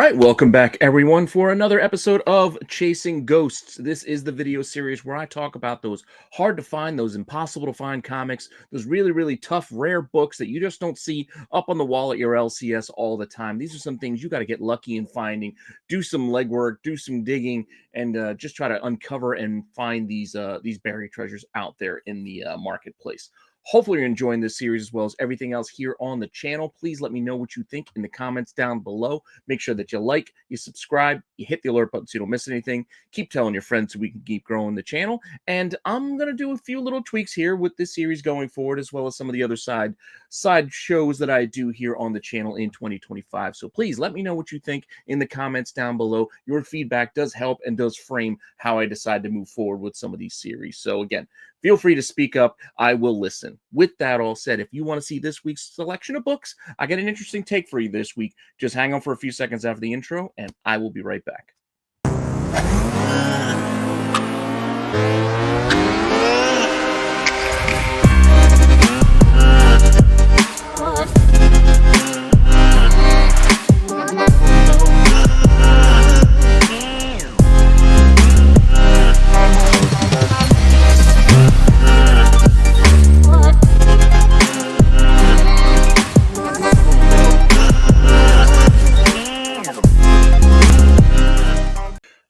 right, welcome back everyone for another episode of Chasing Ghosts. This is the video series where I talk about those hard to find, those impossible to find comics, those really tough, rare books that you just don't see up on the wall at your LCS all the time. These are some things you got to get lucky in finding, do some legwork, do some digging, and just try to uncover and find these buried treasures out there in the marketplace. Hopefully you're enjoying this series as well as everything else here on the channel. Please let me know what you think in the comments down below. Make sure that you like, you subscribe, you hit the alert button so you don't miss anything. Keep telling your friends so we can keep growing the channel. And I'm going to do a few little tweaks here with this series going forward, as well as some of the other side shows that I do here on the channel in 2025. So please let me know what you think in the comments down below. Your feedback does help and does frame how I decide to move forward with some of these series. So again, feel free to speak up. I will listen. With that all said, if you want to see this week's selection of books, I got an interesting take for you this week. Just hang on for a few seconds after the intro, and I will be right back.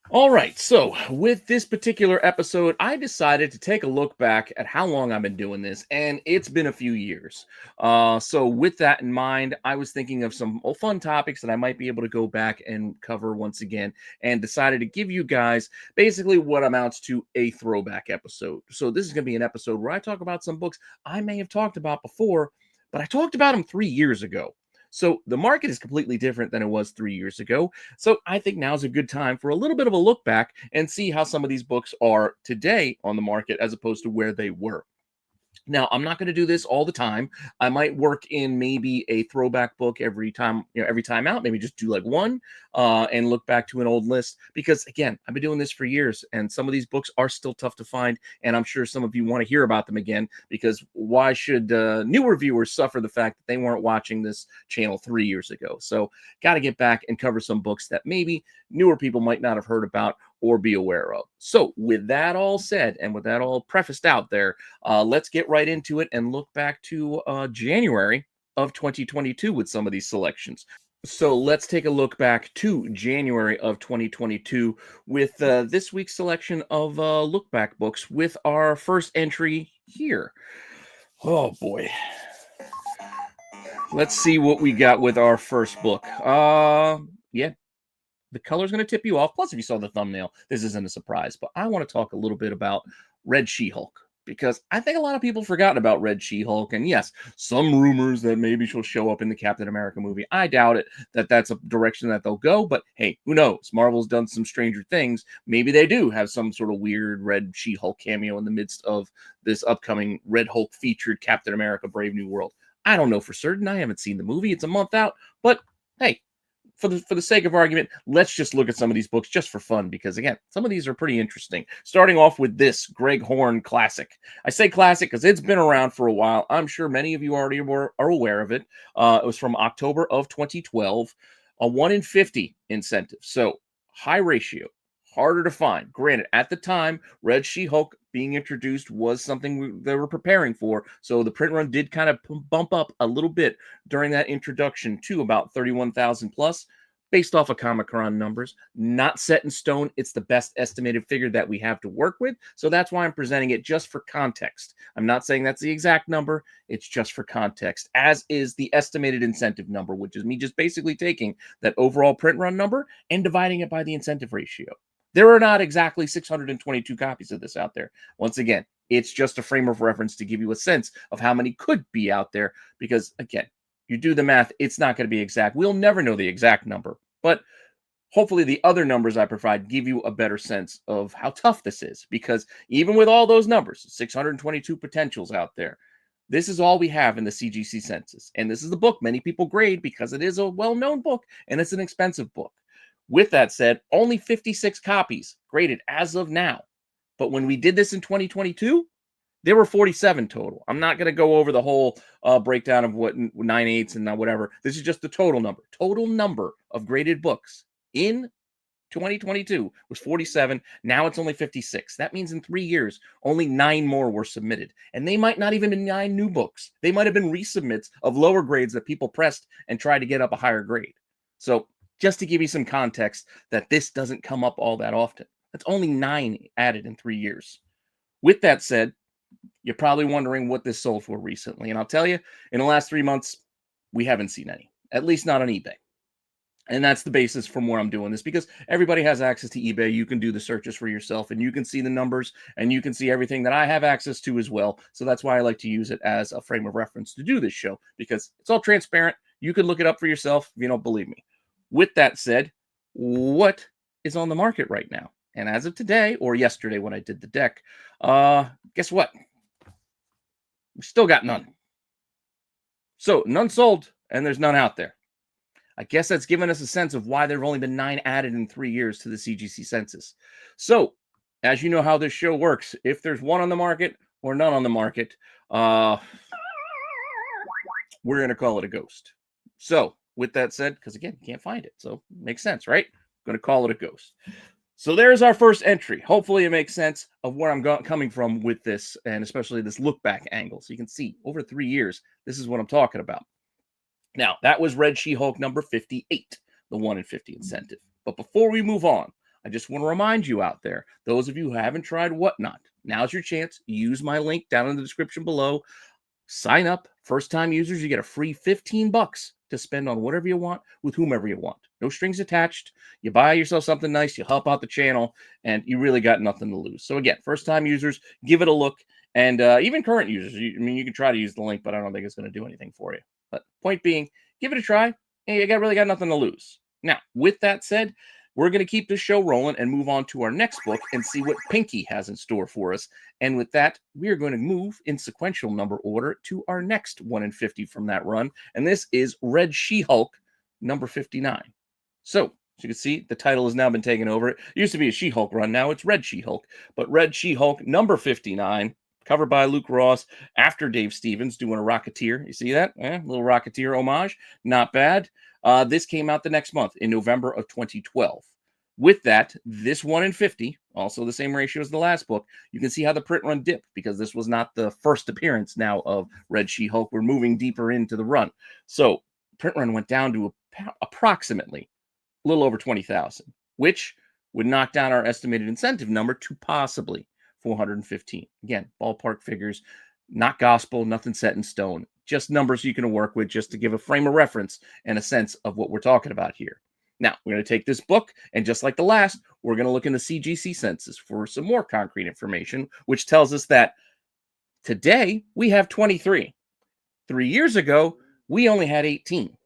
All right, so with this particular episode, I decided to take a look back at how long I've been doing this, and it's been a few years. So with that in mind, I was thinking of some fun topics that I might be able to go back and cover once again, and decided to give you guys basically what amounts to a throwback episode. So this is going to be an episode where I talk about some books I may have talked about before, but I talked about them 3 years ago. So the market is completely different than it was 3 years ago. So I think now is a good time for a little bit of a look back and see how some of these books are today on the market as opposed to where they were. Now, I'm not going to do this all the time. I might work in maybe a throwback book every time, every time out, maybe just do like one and look back to an old list. Because again, I've been doing this for years and some of these books are still tough to find. And I'm sure some of you want to hear about them again, because why should newer viewers suffer the fact that they weren't watching this channel 3 years ago? So got to get back and cover some books that maybe newer people might not have heard about or be aware of. So with that all said, and with that all prefaced out there, let's get right into it and look back to January of 2022 with some of these selections. So let's take a look back to January of 2022 with this week's selection of look back books with our first entry here. Oh boy. Let's see what we got with our first book. Yeah. The color's going to tip you off. Plus, if you saw the thumbnail, this isn't a surprise. But I want to talk a little bit about Red SheHulk, because I think a lot of people have forgotten about Red SheHulk. And yes, some rumors that maybe she'll show up in the Captain America movie. I doubt it, that that's a direction that they'll go. But hey, who knows? Marvel's done some stranger things. Maybe they do have some sort of weird Red SheHulk cameo in the midst of this upcoming Red Hulk featured Captain America Brave New World. I don't know for certain. I haven't seen the movie. It's a month out. But hey, for the sake of argument, let's just look at some of these books just for fun, because again, some of these are pretty interesting. Starting off with this Greg Horn classic. I say classic because it's been around for a while. I'm sure many of you already are aware of it. It was from October of 2012, a 1 in 50 incentive. So high ratio, harder to find. Granted, at the time, Red SheHulk being introduced was something they were preparing for. So the print run did kind of bump up a little bit during that introduction to about 31,000 plus, based off of Comic-Con numbers. Not set in stone. It's the best estimated figure that we have to work with. So that's why I'm presenting it just for context. I'm not saying that's the exact number. It's just for context, as is the estimated incentive number, which is me just basically taking that overall print run number and dividing it by the incentive ratio. There are not exactly 622 copies of this out there. Once again, it's just a frame of reference to give you a sense of how many could be out there, because again, you do the math, it's not going to be exact. We'll never know the exact number, but hopefully the other numbers I provide give you a better sense of how tough this is, because even with all those numbers, 622 potentials out there, this is all we have in the CGC census. And this is the book many people grade because it is a well-known book and it's an expensive book. With that said, only 56 copies graded as of now. But when we did this in 2022, There were 47 total. I'm not going to go over the whole breakdown of what 9/8 and whatever. This is just the total number. Total number of graded books in 2022 was 47. Now it's only 56. That means in 3 years, only 9 more were submitted. And they might not even be 9 new books. They might have been resubmits of lower grades that people pressed and tried to get up a higher grade. So just to give you some context that this doesn't come up all that often. That's only 9 added in 3 years. With that said, you're probably wondering what this sold for recently. And I'll tell you, in the last 3 months, we haven't seen any, at least not on eBay. And that's the basis from where I'm doing this, because everybody has access to eBay. You can do the searches for yourself and you can see the numbers and you can see everything that I have access to as well. So that's why I like to use it as a frame of reference to do this show, because it's all transparent. You can look it up for yourself if you don't believe me. With that said, what is on the market right now? And as of today, or yesterday when I did the deck, guess what? We still got none. So none sold and there's none out there. I guess that's given us a sense of why there have only been 9 added in 3 years to the CGC census. So, as you know how this show works, if there's one on the market or none on the market, we're going to call it a ghost. So, with that said, because again, you can't find it, so it makes sense, right? I'm going to call it a ghost. So there's our first entry. Hopefully it makes sense of where I'm coming from with this, and especially this look back angle. So you can see over 3 years, this is what I'm talking about. Now, that was Red She-Hulk number 58, the 1 in 50 incentive. But before we move on, I just want to remind you out there, those of you who haven't tried Whatnot, now's your chance. Use my link down in the description below. Sign up. First-time users, you get a free $15 to spend on whatever you want with whomever you want. No strings attached. You buy yourself something nice, you help out the channel, and you really got nothing to lose. So again, first-time users, give it a look. And even current users, you can try to use the link, but I don't think it's going to do anything for you. But point being, give it a try, and you really got nothing to lose. Now, with that said, we're going to keep this show rolling and move on to our next book and see what Pinky has in store for us. And with that, we are going to move in sequential number order to our next 1 in 50 from that run. And this is Red She-Hulk number 59. So, as you can see, the title has now been taken over. It used to be a She-Hulk run. Now it's Red She-Hulk. But Red She-Hulk number 59, covered by Luke Ross after Dave Stevens doing a Rocketeer. You see that? Little Rocketeer homage. Not bad. This came out the next month in November of 2012. With that, this 1 in 50, also the same ratio as the last book, you can see how the print run dipped because this was not the first appearance now of Red She-Hulk. We're moving deeper into the run. So print run went down to approximately a little over 20,000, which would knock down our estimated incentive number to possibly 415. Again, ballpark figures, not gospel, nothing set in stone, just numbers you can work with just to give a frame of reference and a sense of what we're talking about here. Now, we're going to take this book, and just like the last, we're going to look in the CGC census for some more concrete information, which tells us that today we have 23. 3 years ago, we only had 18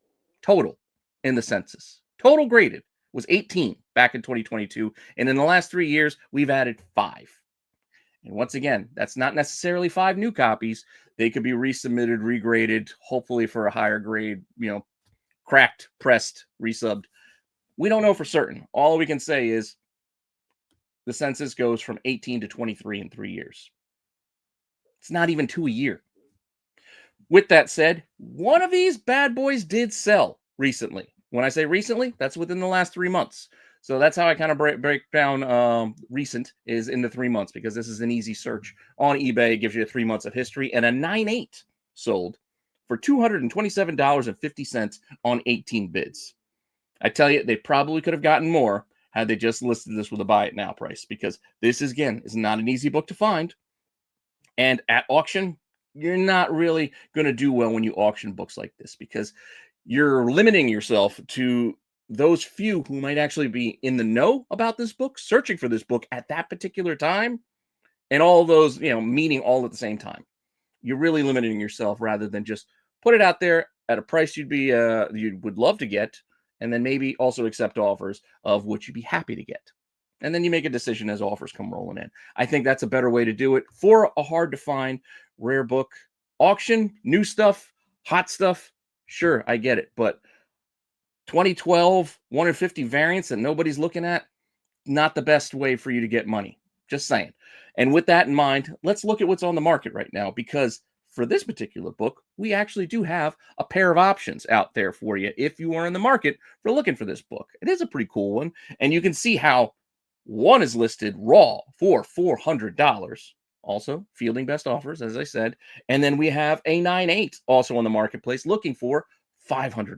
total in the census. Total graded was 18 back in 2022, and in the last 3 years, we've added 5. And once again, that's not necessarily 5 new copies. They could be resubmitted, regraded, hopefully for a higher grade, cracked, pressed, resubbed. We don't know for certain. All we can say is the census goes from 18 to 23 in 3 years. It's not even 2 a year. With that said, one of these bad boys did sell recently. When I say recently, that's within the last 3 months. So that's how I kind of break down recent is in the 3 months, because this is an easy search on eBay. It gives you 3 months of history, and a 9/8 sold for $227.50 on 18 bids. I tell you, they probably could have gotten more had they just listed this with a buy it now price, because this is not an easy book to find. And at auction, you're not really going to do well when you auction books like this, because you're limiting yourself to those few who might actually be in the know about this book, searching for this book at that particular time, and all those, meeting all at the same time. You're really limiting yourself rather than just put it out there at a price you would love to get, and then maybe also accept offers of what you'd be happy to get. And then you make a decision as offers come rolling in. I think that's a better way to do it for a hard to find rare book. Auction, new stuff, hot stuff, sure, I get it. But 2012, 1 in 50 variants that nobody's looking at, not the best way for you to get money. Just saying. And with that in mind, let's look at what's on the market right now, because for this particular book, we actually do have a pair of options out there for you if you are in the market for looking for this book. It is a pretty cool one, and you can see how one is listed raw for $400. Also, fielding best offers, as I said. And then we have a 9.8 also on the marketplace looking for $500.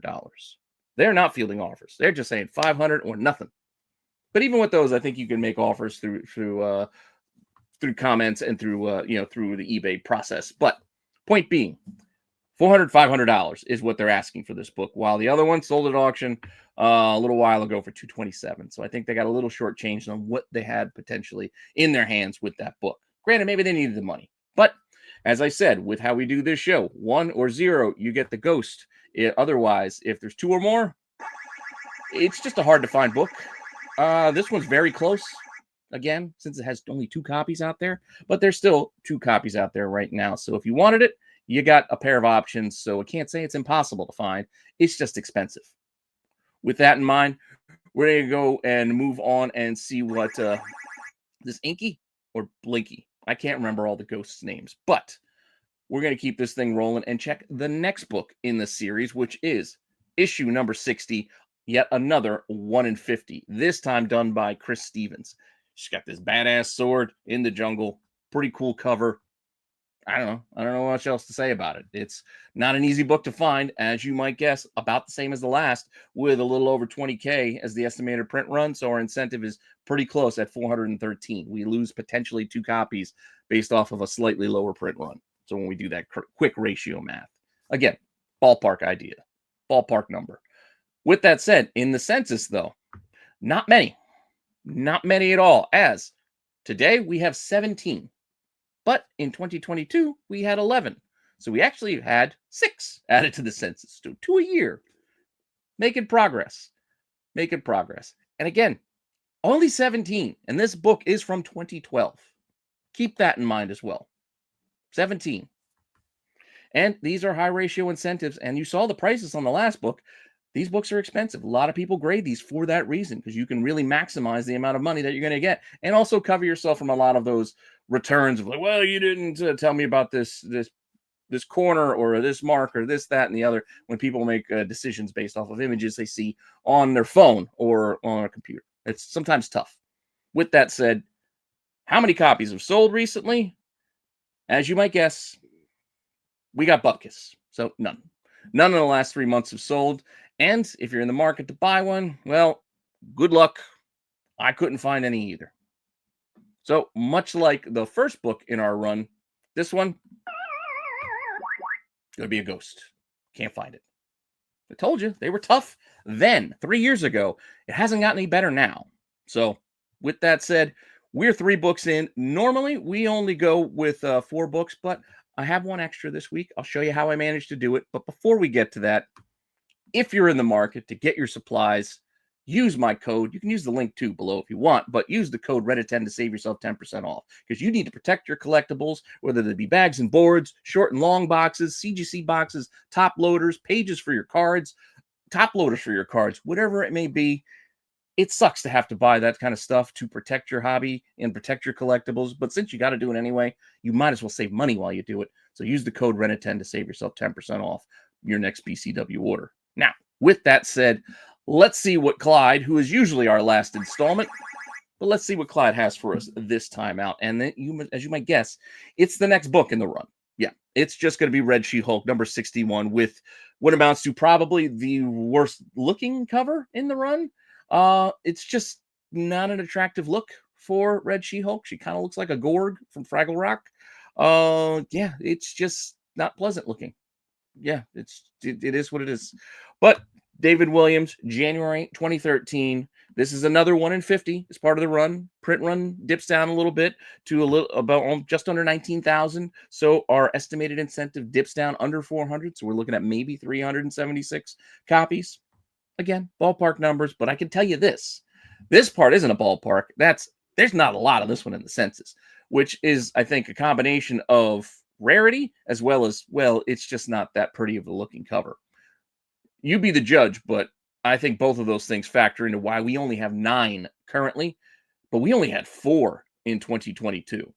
They're not fielding offers. They're just saying 500 or nothing. But even with those, I think you can make offers through comments and through through the eBay process. But point being, $400-$500 is what they're asking for this book, while the other one sold at auction a little while ago for $227. So I think they got a little shortchanged on what they had potentially in their hands with that book. Granted, maybe they needed the money, but as I said, with how we do this show, 1 or 0, you get the ghost. Otherwise, if there's 2 or more, it's just a hard to find book. This one's very close. Again, since it has only 2 copies out there, but there's still 2 copies out there right now. So if you wanted it, you got a pair of options. So I can't say it's impossible to find. It's just expensive. With that in mind, we're going to go and move on and see what this Inky or Blinky. I can't remember all the ghosts' names, but we're going to keep this thing rolling and check the next book in the series, which is issue number 60, yet another 1 in 50, this time done by Chris Stevens. She's got this badass sword in the jungle. Pretty cool cover. I don't know much else to say about it. It's not an easy book to find, as you might guess, about the same as the last, with a little over 20K as the estimated print run. So our incentive is pretty close at 413. We lose potentially 2 copies based off of a slightly lower print run. So when we do that quick ratio math, again, ballpark idea, ballpark number. With that said, in the census, though, not many at all, as today we have 17. But in 2022, we had 11. So we actually had 6 added to the census, 2 a year. Making progress. And again, only 17. And this book is from 2012. Keep that in mind as well. 17. And these are high ratio incentives. And you saw the prices on the last book. These books are expensive. A lot of people grade these for that reason, because you can really maximize the amount of money that you're going to get, and also cover yourself from a lot of those returns of like, well, you didn't tell me about this corner or this mark or this, that, and the other, when people make decisions based off of images they see on their phone or on a computer. It's sometimes tough. With that said, how many copies have sold recently? As you might guess, we got bupkis. So none. None in the last 3 months have sold. And if you're in the market to buy one, well, good luck. I couldn't find any either. So much like the first book in our run, this one, gonna be a ghost. Can't find it. I told you, they were tough then, 3 years ago. It hasn't gotten any better now. So with that said, we're 3 books in. Normally, we only go with 4 books, but I have one extra this week. I'll show you how I managed to do it. But before we get to that, if you're in the market to get your supplies, use my code. You can use the link too below if you want, but use the code Reddit10 to save yourself 10% off, because you need to protect your collectibles, whether they be bags and boards, short and long boxes, CGC boxes, top loaders, pages for your cards, top loaders for your cards, whatever it may be. It sucks to have to buy that kind of stuff to protect your hobby and protect your collectibles, but since you got to do it anyway, you might as well save money while you do it. So use the code Reddit10 to save yourself 10% off your next BCW order. Now, with that said, let's see what Clyde, who is usually our last installment, but let's see what Clyde has for us this time out. And then, as you might guess, it's the next book in the run. Yeah, it's just going to be Red SheHulk number 61, with what amounts to probably the worst looking cover in the run. It's just not an attractive look for Red SheHulk. She kind of looks like a Gorg from Fraggle Rock. Yeah, it's just not pleasant looking. Yeah, it is what it is. But David Williams, January 2013. This is another 1 in 50 as part of the run. Print run dips down a little bit to about just under 19,000. So our estimated incentive dips down under 400. So we're looking at maybe 376 copies. Again, ballpark numbers, but I can tell you this part isn't a ballpark. There's not a lot of this one in the census, which is, I think, a combination of rarity as well as, well, it's just not that pretty of a looking cover. You be the judge, but I think both of those things factor into why we only have 9 currently, but we only had 4 in 2022.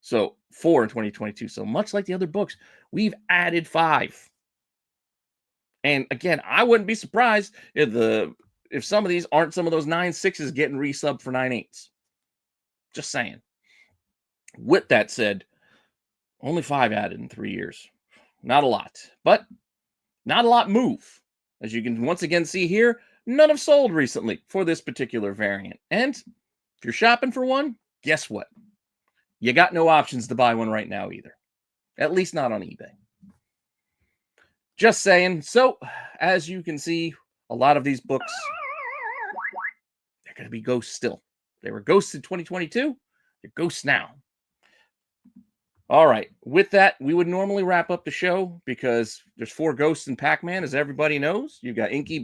So 4 in 2022. So much like the other books, we've added 5. And again, I wouldn't be surprised if some of these aren't some of those 9.6s getting resubbed for 9.8s. Just saying. With that said, only 5 added in 3 years. Not a lot, but not a lot move. As you can once again see here, none have sold recently for this particular variant. And if you're shopping for one, guess what? You got no options to buy one right now either. At least not on eBay. Just saying. So, as you can see, a lot of these books, they're going to be ghosts still. They were ghosts in 2022. They're ghosts now. All right. With that, we would normally wrap up the show because there's 4 ghosts in Pac-Man, as everybody knows. You've got Inky,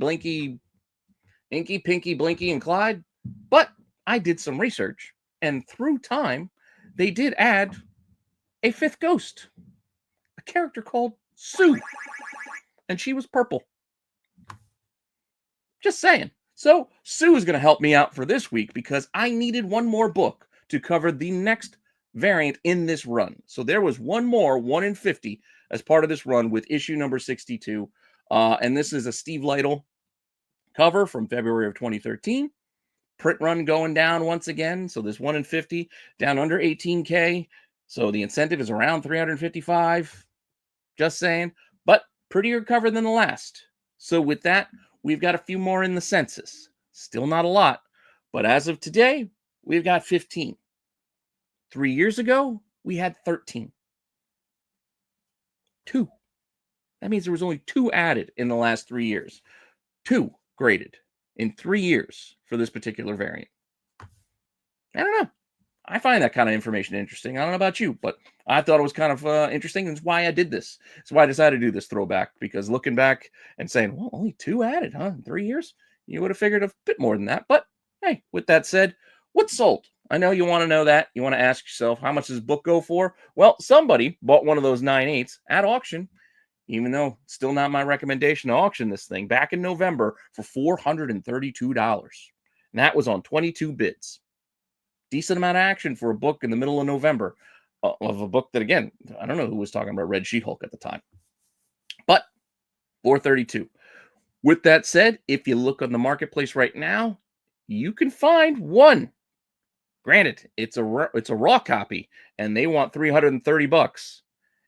Pinky, Blinky, and Clyde. But I did some research, and through time, they did add a 5th ghost, a character called Sue, and she was purple. Just saying. So Sue is going to help me out for this week because I needed one more book to cover the next variant in this run. So there was one more, 1 in 50, as part of this run with issue number 62. And this is a Steve Lytle cover from February of 2013. Print run going down once again. So this 1 in 50 down under 18K. So the incentive is around 355. Just saying. But prettier cover than the last. So with that, we've got a few more in the census. Still not a lot. But as of today, we've got 15. 3 years ago, we had 13. 2. That means there was only 2 added in the last 3 years. 2 graded in 3 years for this particular variant. I don't know. I find that kind of information interesting. I don't know about you, but I thought it was kind of interesting. That's why I did this. That's why I decided to do this throwback, because looking back and saying, well, only 2 added, huh, in 3 years? You would have figured a bit more than that. But hey, with that said, what's sold? I know you want to know that. You want to ask yourself, how much does this book go for? Well, somebody bought one of those 9.8s at auction, even though it's still not my recommendation to auction this thing, back in November for $432. And that was on 22 bids. Decent amount of action for a book in the middle of November of a book that, again, I don't know who was talking about Red SheHulk at the time. But $432. With that said, if you look on the marketplace right now, you can find one. Granted, it's a raw copy, and they want $330,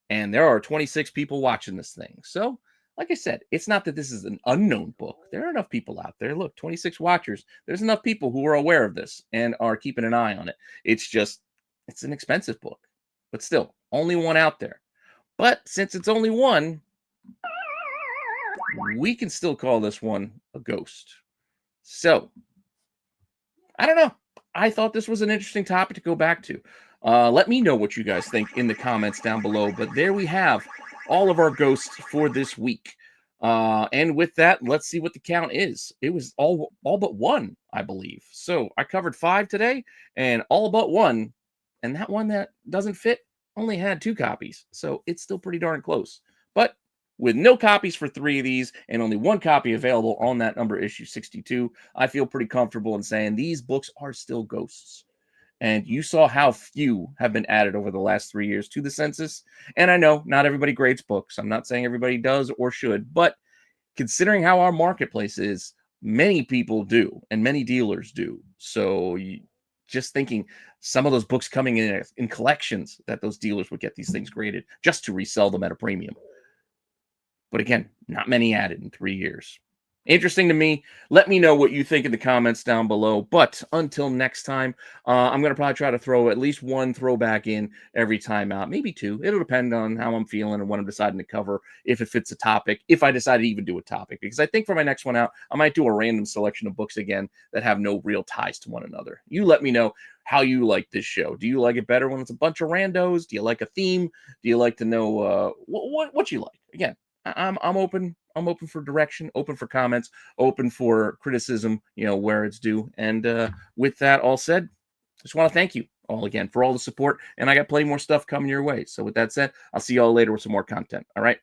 and there are 26 people watching this thing. So, like I said, it's not that this is an unknown book. There are enough people out there. Look, 26 watchers. There's enough people who are aware of this and are keeping an eye on it. It's just, it's an expensive book, but still, only one out there. But since it's only one, we can still call this one a ghost. So, I don't know. I thought this was an interesting topic to go back to. Let me know what you guys think in the comments down below. But there we have all of our ghosts for this week. And with that, let's see what the count is. It was all but 1, I believe. So I covered 5 today, and all but 1. And that one that doesn't fit only had 2 copies. So it's still pretty darn close. But with no copies for 3 of these and only 1 copy available on that number, issue 62, I feel pretty comfortable in saying these books are still ghosts. And you saw how few have been added over the last 3 years to the census. And I know not everybody grades books. I'm not saying everybody does or should, but considering how our marketplace is, many people do and many dealers do. So just thinking some of those books coming in collections that those dealers would get these things graded just to resell them at a premium. But again, not many added in 3 years. Interesting to me. Let me know what you think in the comments down below. But until next time, I'm going to probably try to throw at least 1 throwback in every time out. Maybe 2. It'll depend on how I'm feeling and what I'm deciding to cover, if it fits a topic, if I decide to even do a topic. Because I think for my next one out, I might do a random selection of books again that have no real ties to one another. You let me know how you like this show. Do you like it better when it's a bunch of randos? Do you like a theme? Do you like to know what you like? Again, I'm open. I'm open for direction, open for comments, open for criticism, where it's due. And with that all said, just want to thank you all again for all the support. And I got plenty more stuff coming your way. So with that said, I'll see y'all later with some more content. All right.